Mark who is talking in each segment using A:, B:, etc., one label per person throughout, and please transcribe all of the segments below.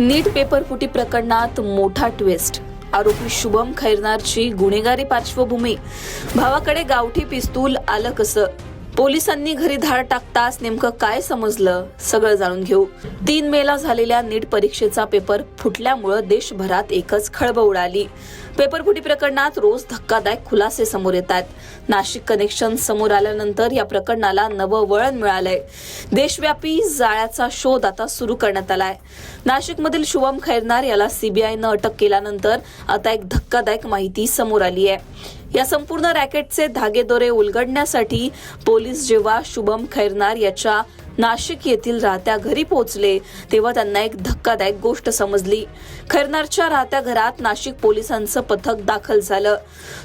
A: नीट paper फुटी प्रकरणात मोठा ट्विस्ट। आरोपी शुभम खैरनारची गुन्हेगारी पार्श्वभूमी, भावाकडे गावठी पिस्तूल आलं कसं, पोलिसांनी घरी धाड टाकताच नेमकं काय समजलं, सगळं जाणून घेऊ। 3 मेला झालेल्या नीट परीक्षेचा पेपर फुटल्यामुळे देशभरात एकच खळबळ उडाली। पेपर फुटी प्रकरणात रोज धक्कादायक खुलासे समोर येतात। नाशिक कनेक्शन समोर आल्यानंतर या प्रकरणाला नवं वळण मिळालंय। देशव्यापी जाळ्याचा शोध आता सुरू करण्यात आलाय। नाशिकमधील शुभम खैरनार याला सीबीआयनं अटक केल्यानंतर आता एक धक्कादायक माहिती समोर आली आहे। या संपूर्ण रॅकेटचे धागेदोरे उलगडण्यासाठी पोलीस जेव्हा शुभम खैरनार याच्या नाशिक येथील राहत्या घरी पोहोचले तेव्हा त्यांना एक धक्कादायक गोष्ट समजली। खैरनारच्या राहत्या घरात नाशिक पोलिसांचं पथक दाखल झालं।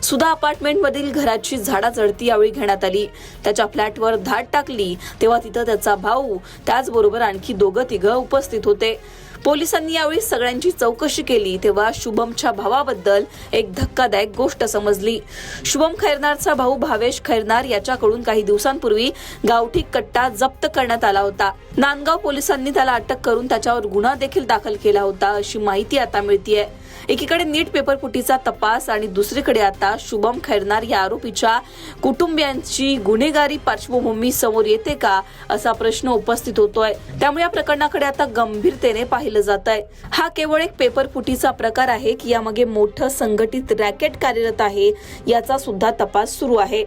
A: सुधा अपार्टमेंटमधील घराची झाडाझडती यावेळी घेण्यात आली। त्याच्या फ्लॅटवर धाड टाकली तेव्हा तिथं त्याचा भाऊ त्याचबरोबर आणखी 2-3 उपस्थित होते। पोलिसांनी यावेळी सगळ्यांची चौकशी केली तेव्हा शुभमच्या भावाबद्दल एक धक्कादायक गोष्ट समजली। शुभम खैरनारचा भाऊ भावेश खैरनार याच्याकडून काही दिवसांपूर्वी गावठी कट्टा जप्त करण्यात आला होता। नांदगाव पोलिसांनी त्याला अटक करून त्याच्यावर गुन्हा देखील दाखल केला होता, अशी माहिती आता मिळतेय। एकीकडे नीट पेपर फुटीचा तपास आणि दुसरीकडे आता शुभम खैरनार या आरोपीच्या कुटुंबियांची गुन्हेगारी पार्श्वभूमी समोर येते का, असा प्रश्न उपस्थित होतोय। त्यामुळे या प्रकरणाकडे आता गंभीरतेने पाहिलं जात आहे। हा केवळ एक पेपर फुटीचा प्रकार आहे की यामागे मोठं संघटित रॅकेट कार्यरत आहे, याचा सुद्धा तपास सुरू आहे।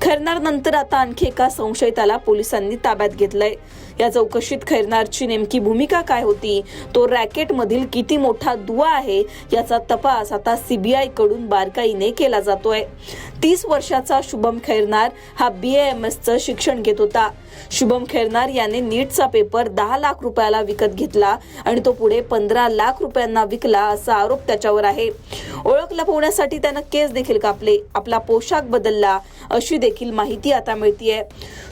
A: खैरनार नंतर आता आणखी एका संशयिताला पोलिसांनी ताब्यात घेतलंय। या चौकशीत खैरनारची नेमकी भूमिका काय होती, तो रॅकेट मधील किती मोठा दुवा आहे, याचा तपास आता सीबीआय कडून बारकाईने केला जातोय। 30 वर्षाचा शुभम खैरनार हा BAMS चं शिक्षण घेत होता। शुभम खैरनार याने नीटचा पेपर 10 लाख रुपयाला विकत घेतला आणि तो पुढे 15 लाख रुपयांना विकला, असा आरोप त्याच्यावर आहे। ओळख लपवण्यासाठी त्यानं केस देखील कापले, आपला पोशाख बदलला, अशी देखील माहिती आता मिळतीये।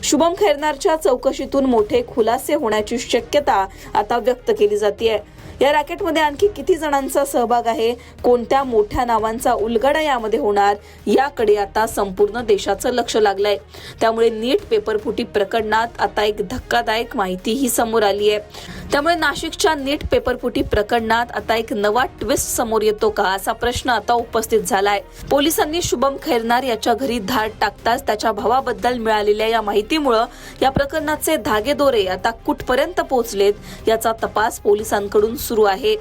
A: शुभम खैरनारच्या चौकशीतून मोठे खुलासे होण्याची शक्यता आता व्यक्त केली जातेय। या रॅकेटमध्ये आणखी किती जणांचा सहभाग आहे, कोणत्या मोठ्या नावांचा उलगडा यामध्ये होणार, याकडे आता संपूर्ण देशाचं लक्ष लागलंय। त्यामुळे नीट पेपर फुटी प्रकरणात आता एक धक्कादायक माहिती ही समोर आली आहे। त्यामुळे नाशिकच्या नीट पेपर फुटी प्रकरणात आता एक नवा ट्विस्ट समोर येतो का, असा प्रश्न आता उपस्थित झालाय। पोलिसांनी शुभम खैरनार याच्या घरी धाड टाकताच त्याच्या भावाबद्दल मिळालेल्या या माहितीमुळे या प्रकरणाचे धागेदोरे आता कुठपर्यंत पोहोचलेत, याचा तपास पोलिसांकडून सुरू आहे।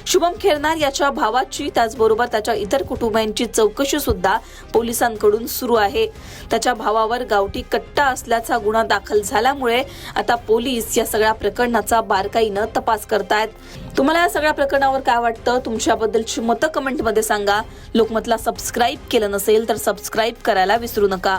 A: शुभम खैरनार याच्या भावाची त्याचबरोबर त्याच्या इतर कुटुंबियांची चौकशी सुद्धा पोलिसांकडून सुरू आहे। त्याच्या भावावर गावठी कट्टा असल्याचा गुन्हा दाखल झाल्यामुळे आता पोलीस या सगळ्या प्रकरणाचा बारकाईनं तपास करतायत। तुम्हाला या सगळ्या प्रकरणावर काय वाटतं, तुमच्याबद्दलची मतं कमेंटमध्ये सांगा। लोकमतला सबस्क्राईब केलं नसेल तर सबस्क्राईब करायला विसरू नका।